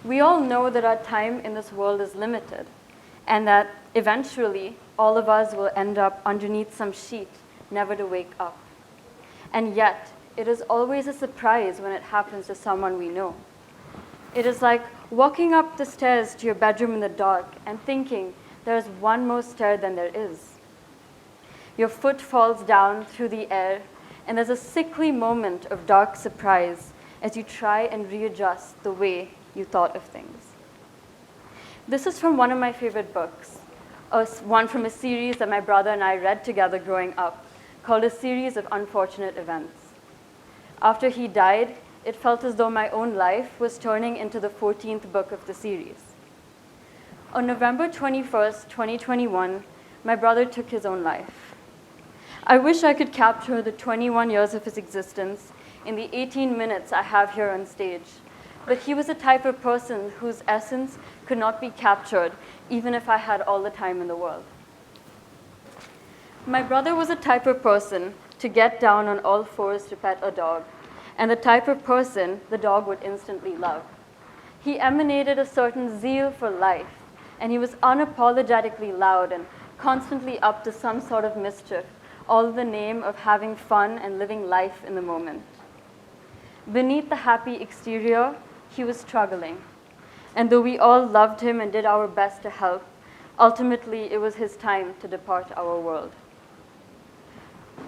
We all know that our time in this world is limited, and that eventually all of us will end up underneath some sheet, never to wake up. And yet, it is always a surprise when it happens to someone we know. It is like walking up the stairs to your bedroom in the dark and thinking there is one more stair than there is. Your foot falls down through the air, and there's a sickly moment of dark surprise as you try and readjust the way you thought of things. This is from one of my favorite books, one from a series that my brother and I read together growing up, called A Series of Unfortunate Events. After he died, it felt as though my own life was turning into the 14th book of the series. On November 21st, 2021, my brother took his own life. I wish I could capture the 21 years of his existence in the 18 minutes I have here on stage, but he was a type of person whose essence could not be captured, even if I had all the time in the world. My brother was a type of person to get down on all fours to pet a dog, and the type of person the dog would instantly love. He emanated a certain zeal for life, and he was unapologetically loud and constantly up to some sort of mischief, all in the name of having fun and living life in the moment. Beneath the happy exterior, he was struggling. And though we all loved him and did our best to help, ultimately it was his time to depart our world.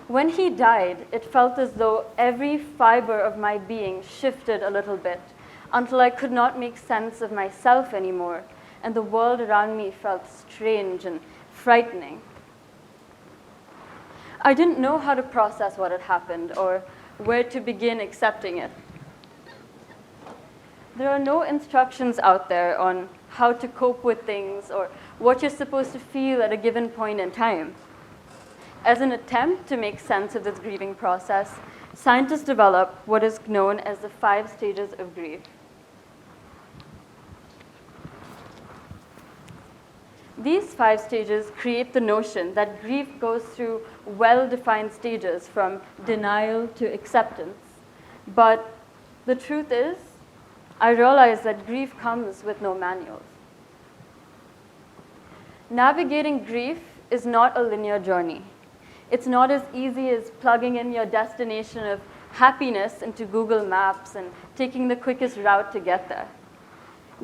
When he died, it felt as though every fiber of my being shifted a little bit until I could not make sense of myself anymore, and the world around me felt strange and frightening. I didn't know how to process what had happened or where to begin accepting it. There are no instructions out there on how to cope with things or what you're supposed to feel at a given point in time. As an attempt to make sense of this grieving process, scientists develop what is known as the 5 stages of grief. These 5 stages create the notion that grief goes through well-defined stages from denial to acceptance. But the truth is, I realized that grief comes with no manuals. Navigating grief is not a linear journey. It's not as easy as plugging in your destination of happiness into Google Maps and taking the quickest route to get there.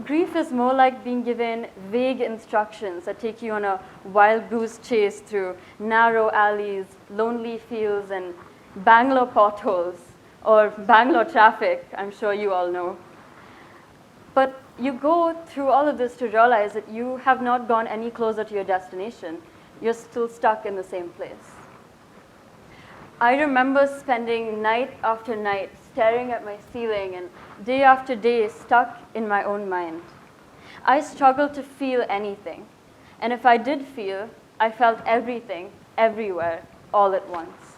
Grief is more like being given vague instructions that take you on a wild goose chase through narrow alleys, lonely fields, and Bangalore potholes, or Bangalore traffic, I'm sure you all know. But you go through all of this to realize that you have not gone any closer to your destination. You're still stuck in the same place. I remember spending night after night staring at my ceiling and day after day stuck in my own mind. I struggled to feel anything. And if I did feel, I felt everything, everywhere, all at once.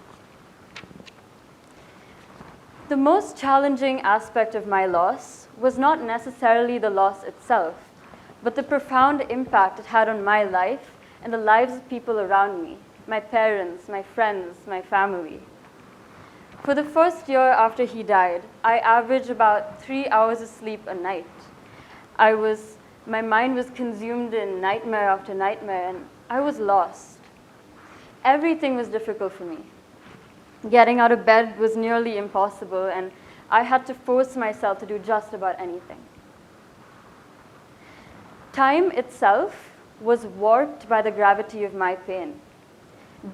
The most challenging aspect of my loss was not necessarily the loss itself, but the profound impact it had on my life and the lives of people around me, my parents, my friends, my family. For the first year after he died, I averaged about 3 hours of sleep a night. My mind was consumed in nightmare after nightmare, and I was lost. Everything was difficult for me. Getting out of bed was nearly impossible, and I had to force myself to do just about anything. Time itself was warped by the gravity of my pain.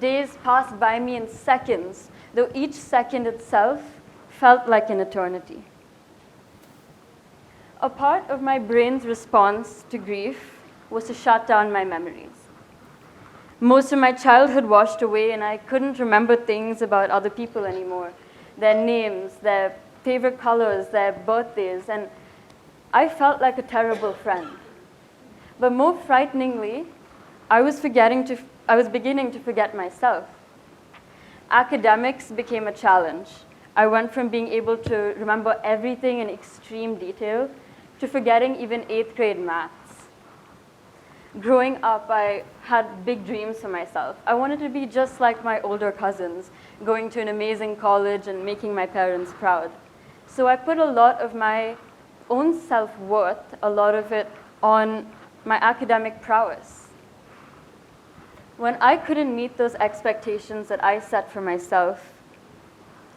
Days passed by me in seconds, though each second itself felt like an eternity. A part of my brain's response to grief was to shut down my memories. Most of my childhood washed away, and I couldn't remember things about other people anymore, their names, their favorite colors, their birthdays, and I felt like a terrible friend. But more frighteningly, I was beginning to forget myself. Academics became a challenge. I went from being able to remember everything in extreme detail to forgetting even 8th grade maths. Growing up, I had big dreams for myself. I wanted to be just like my older cousins, going to an amazing college and making my parents proud. So I put a lot of my own self-worth, a lot of it on my academic prowess. When I couldn't meet those expectations that I set for myself,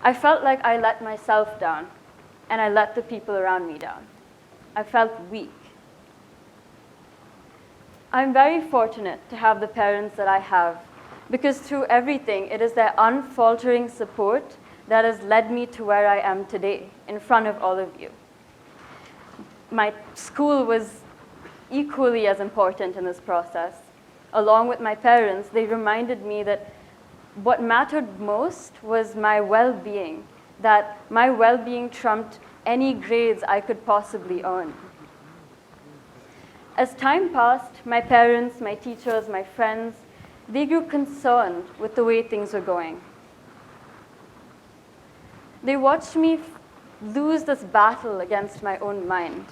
I felt like I let myself down, and I let the people around me down. I felt weak. I'm very fortunate to have the parents that I have, because through everything, it is their unfaltering support that has led me to where I am today, in front of all of you. My school was equally as important in this process. Along with my parents, they reminded me that what mattered most was my well-being, that my well-being trumped any grades I could possibly earn. As time passed, my parents, my teachers, my friends, they grew concerned with the way things were going. They watched me lose this battle against my own mind.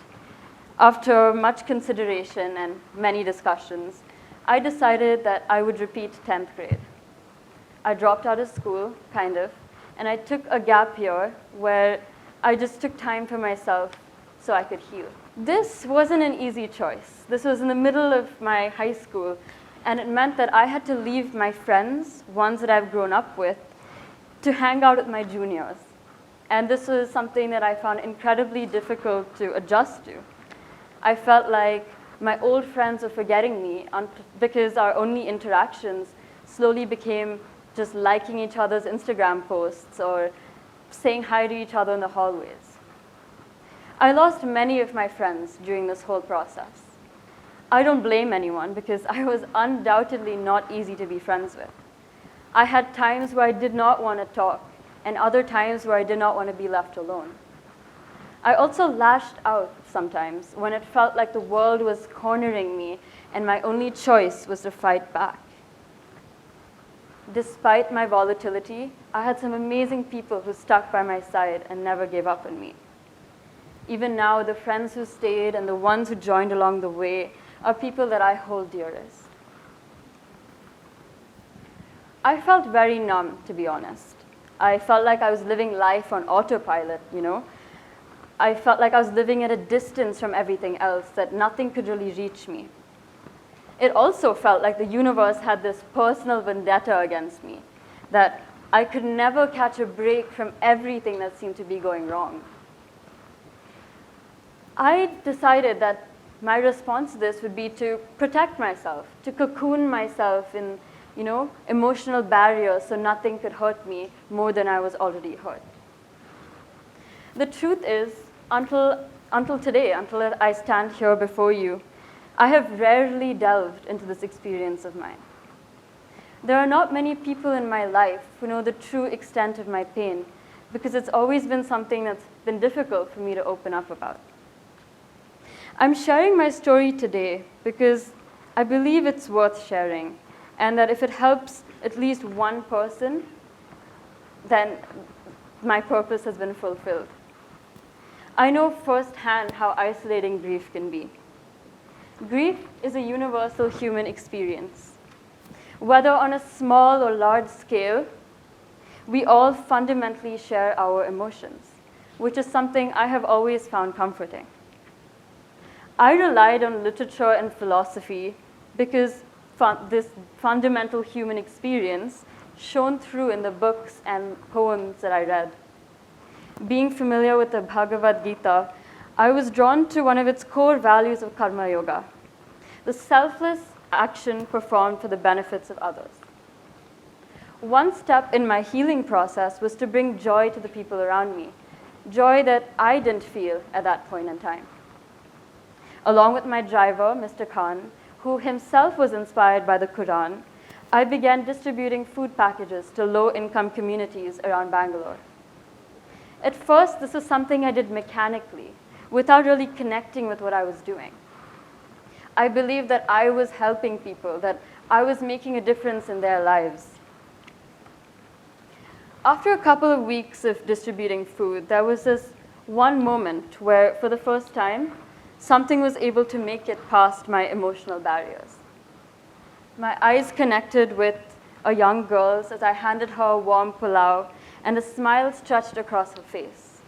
After much consideration and many discussions, I decided that I would repeat 10th grade. I dropped out of school, kind of, and I took a gap year where I just took time for myself so I could heal. This wasn't an easy choice. This was in the middle of my high school, and it meant that I had to leave my friends, ones that I've grown up with, to hang out with my juniors. And this was something that I found incredibly difficult to adjust to. I felt like my old friends were forgetting me because our only interactions slowly became just liking each other's Instagram posts or saying hi to each other in the hallways. I lost many of my friends during this whole process. I don't blame anyone because I was undoubtedly not easy to be friends with. I had times where I did not want to talk and other times where I did not want to be left alone. I also lashed out sometimes when it felt like the world was cornering me and my only choice was to fight back. Despite my volatility, I had some amazing people who stuck by my side and never gave up on me. Even now, the friends who stayed and the ones who joined along the way are people that I hold dearest. I felt very numb, to be honest. I felt like I was living life on autopilot, you know? I felt like I was living at a distance from everything else, that nothing could really reach me. It also felt like the universe had this personal vendetta against me, that I could never catch a break from everything that seemed to be going wrong. I decided that my response to this would be to protect myself, to cocoon myself in, emotional barriers so nothing could hurt me more than I was already hurt. The truth is, until today, until I stand here before you, I have rarely delved into this experience of mine. There are not many people in my life who know the true extent of my pain because it's always been something that's been difficult for me to open up about. I'm sharing my story today because I believe it's worth sharing, and that if it helps at least one person, then my purpose has been fulfilled. I know firsthand how isolating grief can be. Grief is a universal human experience. Whether on a small or large scale, we all fundamentally share our emotions, which is something I have always found comforting. I relied on literature and philosophy because this fundamental human experience shone through in the books and poems that I read. Being familiar with the Bhagavad Gita, I was drawn to one of its core values of karma yoga, the selfless action performed for the benefits of others. One step in my healing process was to bring joy to the people around me, joy that I didn't feel at that point in time. Along with my driver, Mr. Khan, who himself was inspired by the Quran, I began distributing food packages to low-income communities around Bangalore. At first, this was something I did mechanically, without really connecting with what I was doing. I believed that I was helping people, that I was making a difference in their lives. After a couple of weeks of distributing food, there was this one moment where, for the first time, something was able to make it past my emotional barriers. My eyes connected with a young girl's as I handed her a warm pulao, and a smile stretched across her face.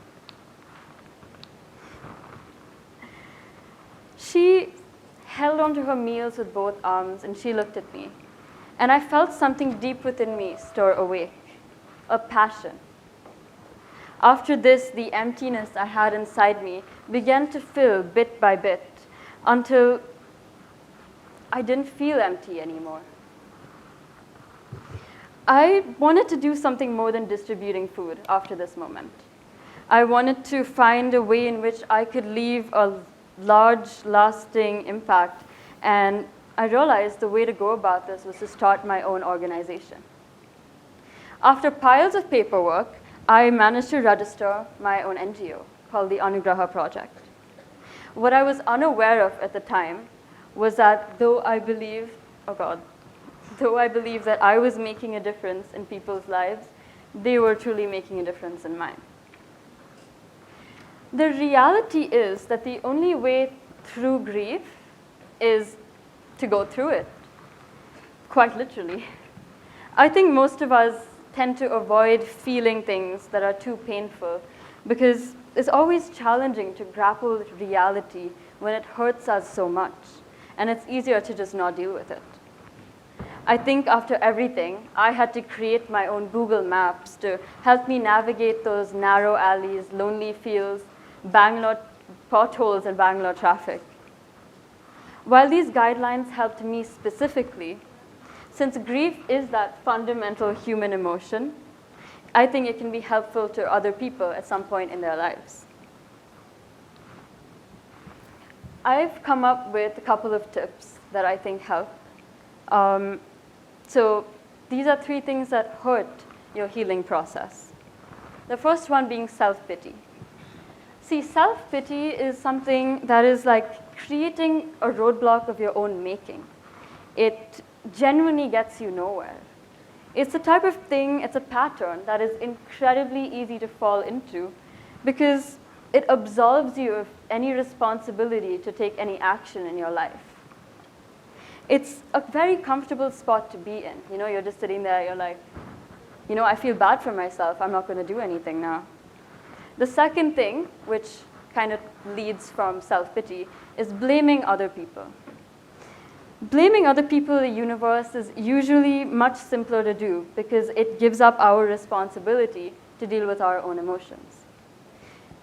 She held onto her meals with both arms, and she looked at me. And I felt something deep within me stir awake, a passion. After this, the emptiness I had inside me began to fill bit by bit until I didn't feel empty anymore. I wanted to do something more than distributing food after this moment. I wanted to find a way in which I could leave a large, lasting impact, and I realized the way to go about this was to start my own organization. After piles of paperwork, I managed to register my own NGO called the Anugraha Project. What I was unaware of at the time was that though I believe that I was making a difference in people's lives, they were truly making a difference in mine. The reality is that the only way through grief is to go through it, quite literally. I think most of us tend to avoid feeling things that are too painful because it's always challenging to grapple with reality when it hurts us so much, and it's easier to just not deal with it. I think after everything, I had to create my own Google Maps to help me navigate those narrow alleys, lonely fields, Bangalore potholes, and Bangalore traffic. While these guidelines helped me specifically, since grief is that fundamental human emotion, I think it can be helpful to other people at some point in their lives. I've come up with a couple of tips that I think help. So these are 3 things that hurt your healing process. The first one being self-pity. See, self-pity is something that is like creating a roadblock of your own making. It genuinely gets you nowhere. It's the type of thing, it's a pattern that is incredibly easy to fall into because it absolves you of any responsibility to take any action in your life. It's a very comfortable spot to be in. You know, you're just sitting there, you're like, you know, I feel bad for myself, I'm not going to do anything now. The second thing, which kind of leads from self-pity, is blaming other people. Blaming other people in the universe is usually much simpler to do because it gives up our responsibility to deal with our own emotions.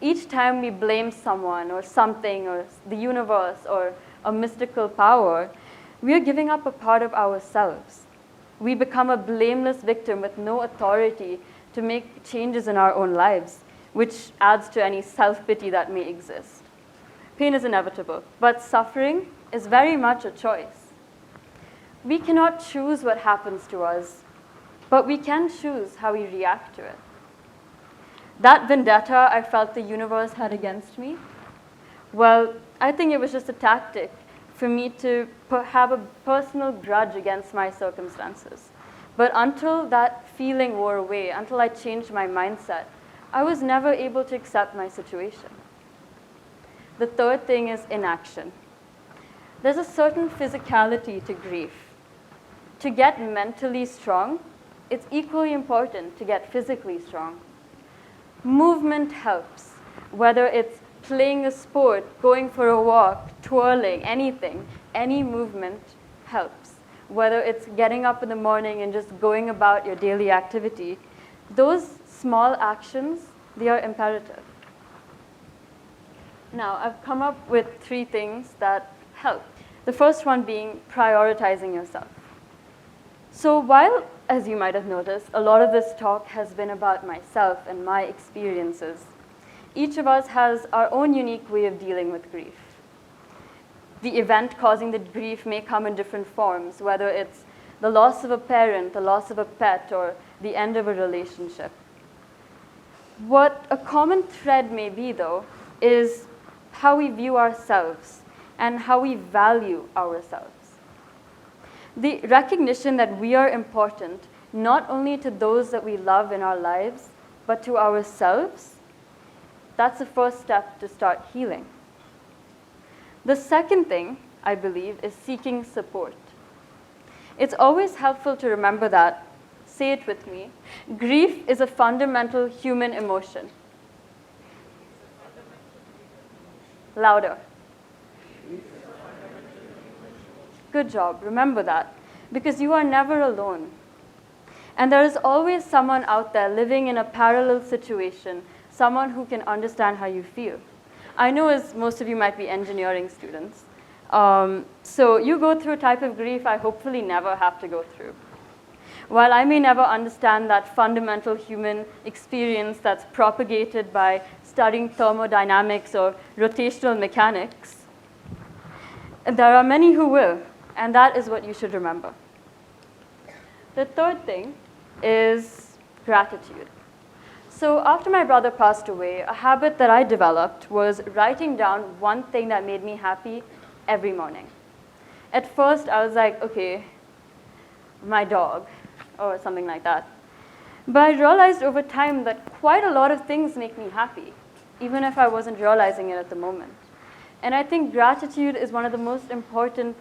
Each time we blame someone or something or the universe or a mystical power, we are giving up a part of ourselves. We become a blameless victim with no authority to make changes in our own lives, which adds to any self-pity that may exist. Pain is inevitable, but suffering is very much a choice. We cannot choose what happens to us, but we can choose how we react to it. That vendetta I felt the universe had against me, well, I think it was just a tactic for me to have a personal grudge against my circumstances. But until that feeling wore away, until I changed my mindset, I was never able to accept my situation. The third thing is inaction. There's a certain physicality to grief. To get mentally strong, it's equally important to get physically strong. Movement helps, whether it's playing a sport, going for a walk, twirling, anything, any movement helps. Whether it's getting up in the morning and just going about your daily activity, those small actions, they are imperative. Now, I've come up with 3 things that help. The first one being prioritizing yourself. So while, as you might have noticed, a lot of this talk has been about myself and my experiences, each of us has our own unique way of dealing with grief. The event causing the grief may come in different forms, whether it's the loss of a parent, the loss of a pet, or the end of a relationship. What a common thread may be, though, is how we view ourselves and how we value ourselves. The recognition that we are important, not only to those that we love in our lives, but to ourselves, that's the first step to start healing. The second thing, I believe, is seeking support. It's always helpful to remember that, say it with me, grief is a fundamental human emotion. Good job. Remember that. Because you are never alone. And there is always someone out there living in a parallel situation, someone who can understand how you feel. I know as most of you might be engineering students. So you go through a type of grief I hopefully never have to go through. While I may never understand that fundamental human experience that's propagated by studying thermodynamics or rotational mechanics, there are many who will, and that is what you should remember. The third thing is gratitude. So after my brother passed away, a habit that I developed was writing down one thing that made me happy every morning. At first, I was like, okay, my dog, or something like that. But I realized over time that quite a lot of things make me happy, even if I wasn't realizing it at the moment. And I think gratitude is one of the most important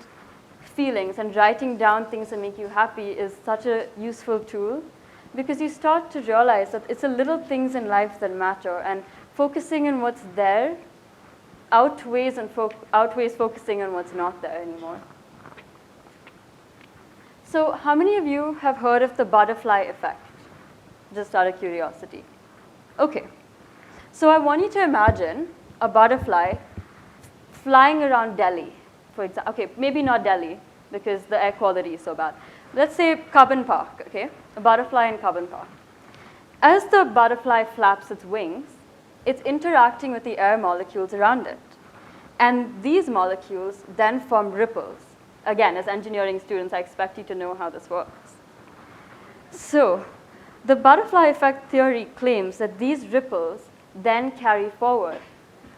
feelings, and writing down things that make you happy is such a useful tool, because you start to realize that it's the little things in life that matter, and focusing on what's there outweighs focusing on what's not there anymore. So how many of you have heard of the butterfly effect? Just out of curiosity. Okay. So I want you to imagine a butterfly flying around Delhi, for example. Okay, maybe not Delhi, because the air quality is so bad. Let's say Cubbon Park, okay? A butterfly in Cubbon Park. As the butterfly flaps its wings, it's interacting with the air molecules around it. And these molecules then form ripples. Again, as engineering students, I expect you to know how this works. So the butterfly effect theory claims that these ripples then carry forward,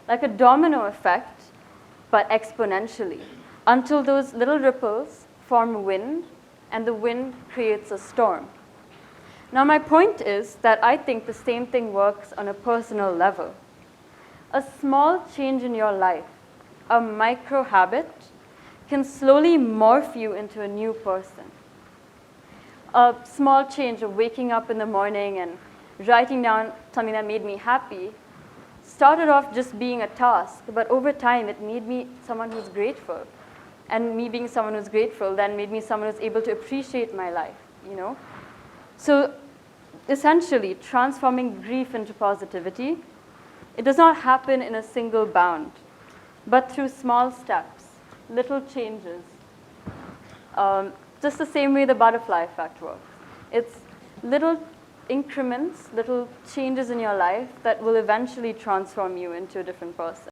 like a domino effect, but exponentially, until those little ripples form wind, and the wind creates a storm. Now, my point is that I think the same thing works on a personal level. A small change in your life, a micro habit, can slowly morph you into a new person. A small change of waking up in the morning and writing down something that made me happy started off just being a task, but over time it made me someone who's grateful. And me being someone who's grateful then made me someone who's able to appreciate my life, you know? So essentially, transforming grief into positivity, it does not happen in a single bound, but through small steps, little changes. Just the same way the butterfly effect works. It's little increments, little changes in your life that will eventually transform you into a different person.